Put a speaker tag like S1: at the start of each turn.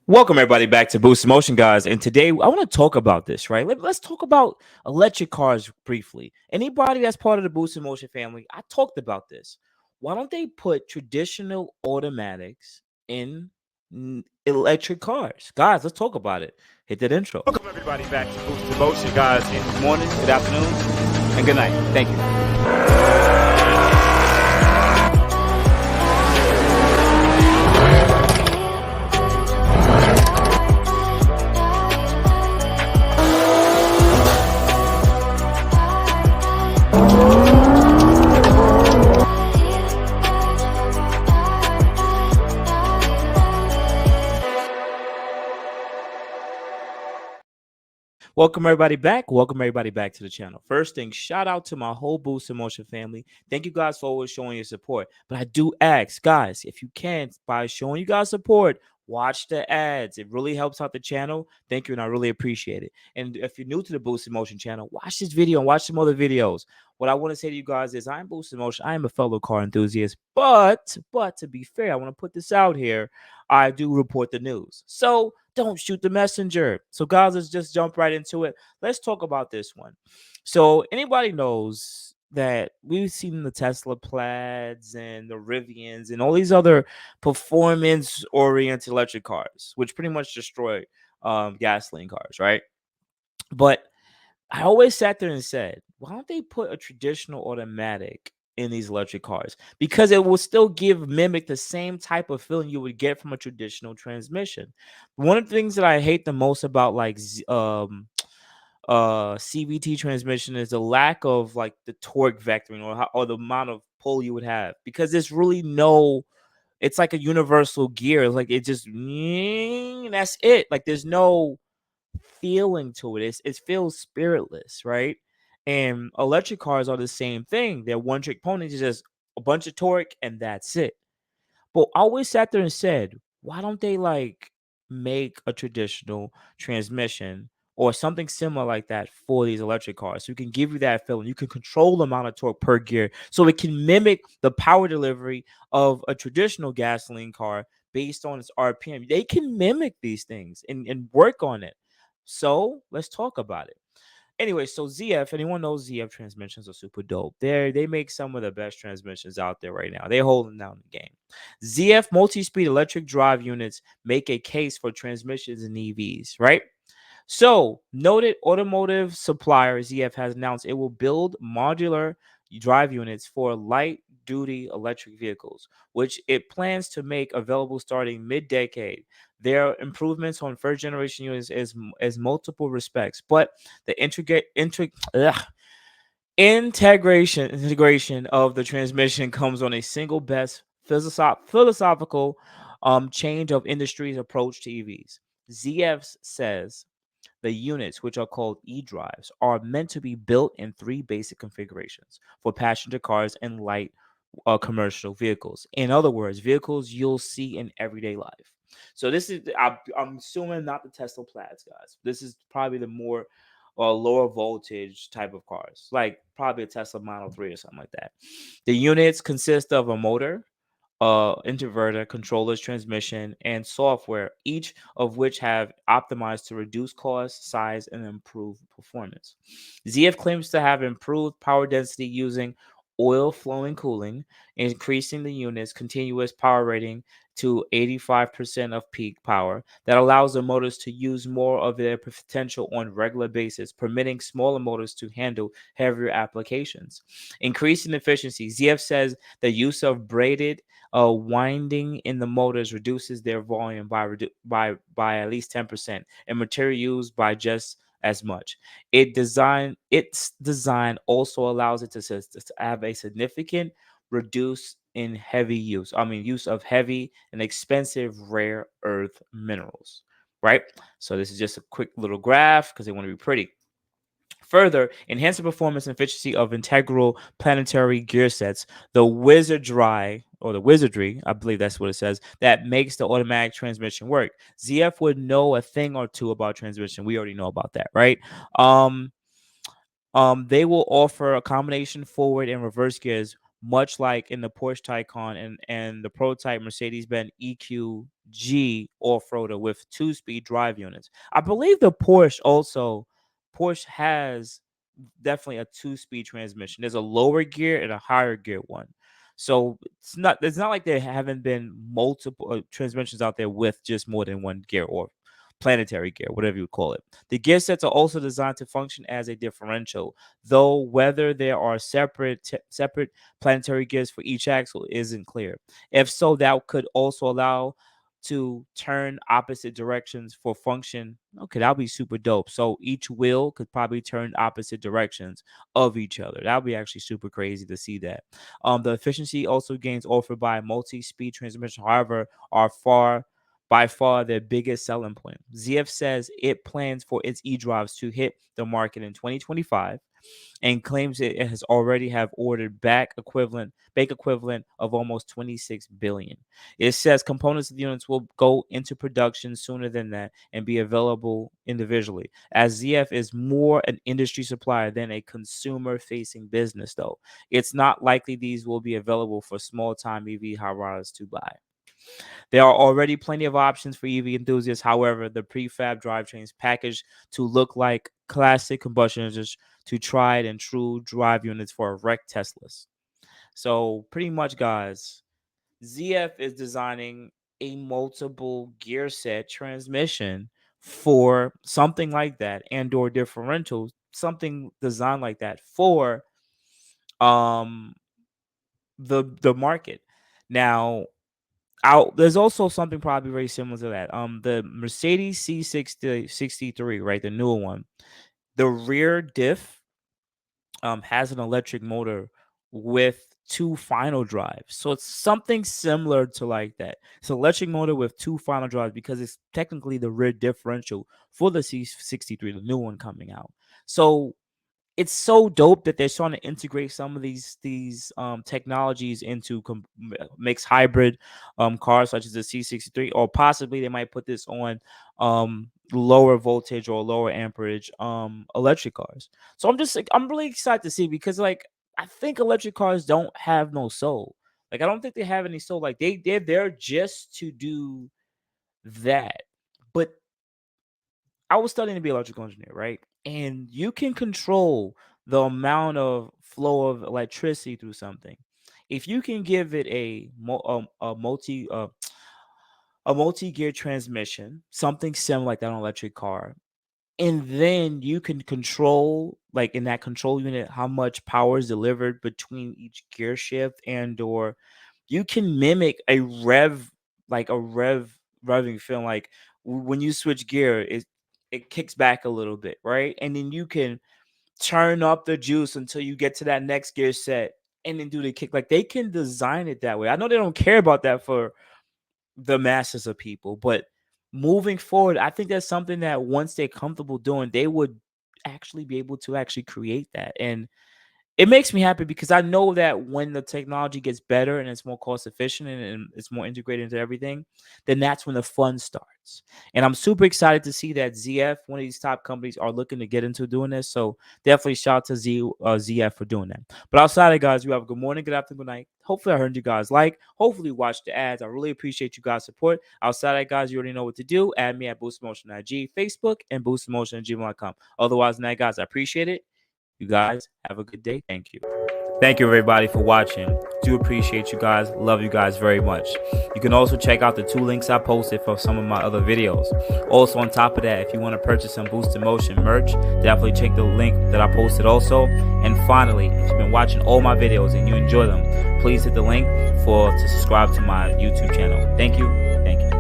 S1: Welcome everybody back to Boost Motion, guys. And today I want to talk about this, right? Let's talk about electric cars briefly. Anybody that's part of the Boost Motion family, I talked about this. Why don't they put traditional automatics in electric cars? Guys, let's talk about it. Hit that intro. Welcome everybody back to Boost Motion, guys. And good morning, good afternoon, and good night. Thank you. Welcome everybody back. Welcome everybody back to the channel. First thing, shout out to my whole Boost Emotion family. Thank you guys for always showing your support. But I do ask, guys, if you can, by showing you guys support, watch the ads. It really helps out the channel. Thank you, and I really appreciate it. And if you're new to the Boost Emotion channel, watch this video and watch some other videos. What I want to say to you guys is I'm Boost Emotion. I am a fellow car enthusiast. But to be fair, I want to put this out here. I do report the news. So don't shoot the messenger. So, guys, let's just jump right into it. Let's talk about this one. So, anybody knows that we've seen the Tesla Plaids and the Rivians and all these other performance-oriented electric cars, which pretty much destroy gasoline cars, right? But I always sat there and said, why don't they put a traditional automatic in these electric cars? Because it will still mimic the same type of feeling you would get from a traditional transmission. One of the things that I hate the most about CVT transmission is the lack of like the torque vectoring or the amount of pull you would have, because there's really no, it's like a universal gear. It's like it just that's it. Like there's no feeling to it. It feels spiritless, right? And electric cars are the same thing. They're one trick ponies, it's just a bunch of torque and that's it. But I always sat there and said, why don't they like make a traditional transmission or something similar like that for these electric cars? So you can give you that feeling. You can control the amount of torque per gear so it can mimic the power delivery of a traditional gasoline car based on its RPM. They can mimic these things and work on it. So let's talk about it. Anyway, so ZF, anyone knows ZF transmissions are super dope. They make some of the best transmissions out there right now. They're holding down the game. ZF multi-speed electric drive units make a case for transmissions in EVs, right? So, noted automotive supplier ZF has announced it will build modular drive units for light duty electric vehicles, which it plans to make available starting mid-decade. There are improvements on first generation units as multiple respects, but the integration of the transmission comes on a single best philosophical change of industry's approach to EVs. ZF says the units, which are called e-drives, are meant to be built in three basic configurations for passenger cars and light commercial vehicles. In other words, vehicles you'll see in everyday life. So this is, I'm assuming, not the Tesla Plaids, guys. This is probably the more lower voltage type of cars, like probably a Tesla Model 3 or something like that. The units consist of a motor, inverter, controllers, transmission, and software, each of which have optimized to reduce cost, size, and improve performance. ZF claims to have improved power density using oil flowing cooling, increasing the unit's continuous power rating to 85% of peak power. That allows the motors to use more of their potential on regular basis, permitting smaller motors to handle heavier applications. Increasing efficiency. ZF says the use of braided winding in the motors reduces their volume by at least 10%, and material used by just as much. Its design also allows it to have a significant reduce in heavy use. I mean, use of heavy and expensive rare earth minerals. Right. So this is just a quick little graph because they want to be pretty. Further, enhance the performance and efficiency of integral planetary gear sets, the wizardry, I believe that's what it says, that makes the automatic transmission work. ZF would know a thing or two about transmission. We already know about that, right? They will offer a combination forward and reverse gears, much like in the Porsche Taycan and the prototype Mercedes-Benz EQG off-roader with 2-speed drive units. I believe the Porsche has definitely a 2-speed transmission. There's a lower gear and a higher gear one. So it's not like there haven't been multiple transmissions out there with just more than one gear or planetary gear, whatever you call it. The gear sets are also designed to function as a differential, though whether there are separate planetary gears for each axle isn't clear. If so, that could also allow to turn opposite directions for function. Okay, that would be super dope. So each wheel could probably turn opposite directions of each other. That would be actually super crazy to see that. The efficiency also gains offered by a multi-speed transmission, however, are by far their biggest selling point. ZF says it plans for its e-drives to hit the market in 2025 and claims it has already have ordered bake equivalent of almost 26 billion. It says components of the units will go into production sooner than that and be available individually, as ZF is more an industry supplier than a consumer facing business. Though it's not likely these will be available for small time EV high riders to buy. There are already plenty of options for EV enthusiasts. However, the prefab drivetrains packaged to look like classic combustion engines to tried and true drive units for wrecked Teslas. So pretty much, guys, ZF is designing a multiple gear set transmission for something like that, and or differential, something designed like that for um the market. Now, there's also something probably very similar to that. The Mercedes C63, right, the newer one, the rear diff has an electric motor with two final drives. So it's something similar to like that. It's an electric motor with two final drives because it's technically the rear differential for the C63, the new one coming out. So it's so dope that they're starting to integrate some of these technologies into mixed hybrid cars such as the C63, or possibly they might put this on lower voltage or lower amperage electric cars. So I'm really excited to see, because like I think electric cars don't have no soul. Like I don't think they have any soul. Like they're there just to do that. But I was studying to be an electrical engineer, right? And you can control the amount of flow of electricity through something. If you can give it a multi-gear transmission, something similar like that on an electric car, and then you can control, like in that control unit, how much power is delivered between each gear shift, and or you can mimic a revving film. Like when you switch gear, it kicks back a little bit, right? And then you can turn up the juice until you get to that next gear set and then do the kick. Like they can design it that way. I know they don't care about that for the masses of people, but moving forward, I think that's something that once they're comfortable doing, they would actually be able to actually create that. And it makes me happy because I know that when the technology gets better and it's more cost efficient and it's more integrated into everything, then that's when the fun starts. And I'm super excited to see that ZF, one of these top companies, are looking to get into doing this. So definitely shout out to ZF for doing that. But outside of guys, you have a good morning, good afternoon, good night. Hopefully I heard you guys hopefully watch the ads. I really appreciate you guys' support. Outside of guys, you already know what to do. Add me at boostinmotion IG, Facebook, and boostinmotion@gmail.com. Otherwise than that, guys, I appreciate it. You guys have a good day. Thank you. Thank you, everybody, for watching. Do appreciate you guys. Love you guys very much. You can also check out the 2 links I posted for some of my other videos. Also, on top of that, if you want to purchase some Boost in Motion merch, definitely check the link that I posted also. And finally, if you've been watching all my videos and you enjoy them, please hit the link to subscribe to my YouTube channel. Thank you. Thank you.